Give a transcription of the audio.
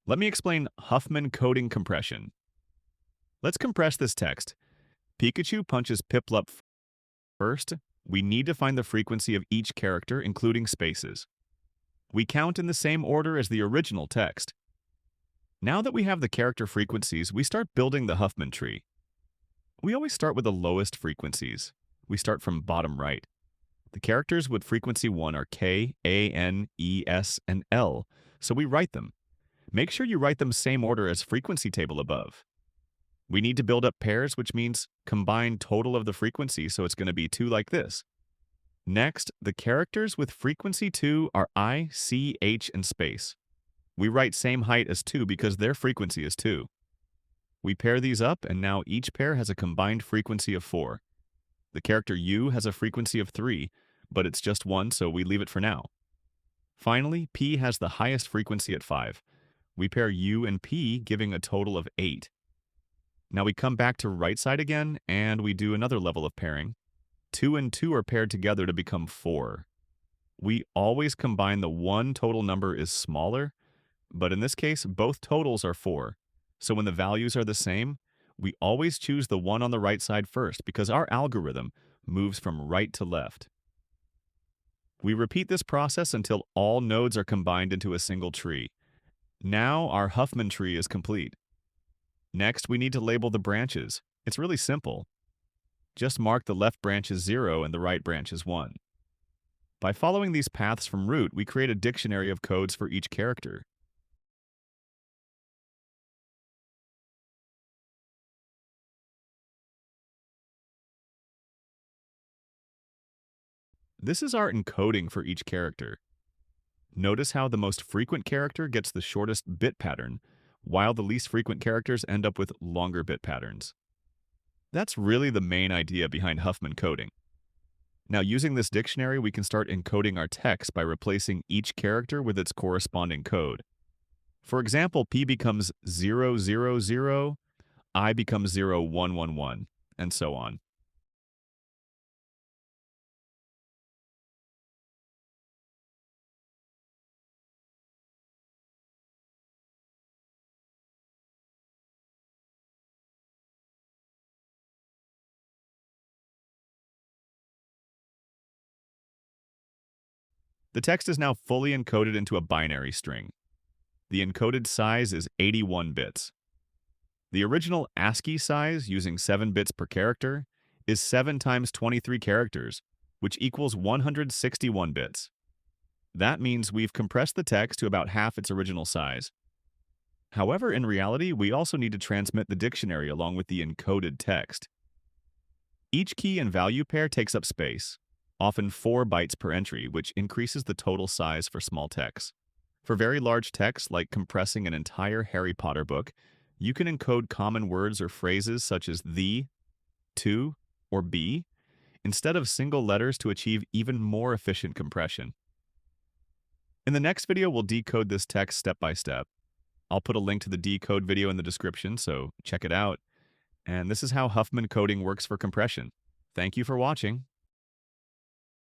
Let me explain Huffman coding compression. Let's compress this text. Pikachu punches Piplup first. We need to find the frequency of each character, including spaces. We count in the same order as the original text. Now that we have the character frequencies, we start building the Huffman tree. We always start with the lowest frequencies. We start from bottom right. The characters with frequency 1 are K, A, N, E, S, and L, so we write them. Make sure you write them same order as frequency table above. We need to build up pairs, which means combine total of the frequency, so it's going to be 2 like this. Next, the characters with frequency 2 are I, C, H, and space. We write same height as 2 because their frequency is 2. We pair these up, and now each pair has a combined frequency of 4. The character U has a frequency of 3, but it's just 1, so we leave it for now. Finally, P has the highest frequency at 5. We pair U and P, giving a total of 8. Now we come back to right side again, and we do another level of pairing. 2 and 2 are paired together to become 4. We always combine the one total number is smaller, but in this case, both totals are 4. So when the values are the same, we always choose the one on the right side first because our algorithm moves from right to left. We repeat this process until all nodes are combined into a single tree. Now our Huffman tree is complete. Next, we need to label the branches. It's really simple. Just mark the left branch as 0 and the right branch as 1. By following these paths from root, we create a dictionary of codes for each character. This is our encoding for each character. Notice how the most frequent character gets the shortest bit pattern, while the least frequent characters end up with longer bit patterns. That's really the main idea behind Huffman coding. Now, using this dictionary, we can start encoding our text by replacing each character with its corresponding code. For example, P becomes 000, I becomes 0111, and so on. The text is now fully encoded into a binary string. The encoded size is 81 bits. The original ASCII size, using 7 bits per character, is 7 times 23 characters, which equals 161 bits. That means we've compressed the text to about half its original size. However, in reality, we also need to transmit the dictionary along with the encoded text. Each key and value pair takes up space, often 4 bytes per entry, which increases the total size for small text. For very large text, like compressing an entire Harry Potter book, you can encode common words or phrases such as the, to, or be, instead of single letters to achieve even more efficient compression. In the next video, we'll decode this text step by step. I'll put a link to the decode video in the description, so check it out. And this is how Huffman coding works for compression. Thank you for watching.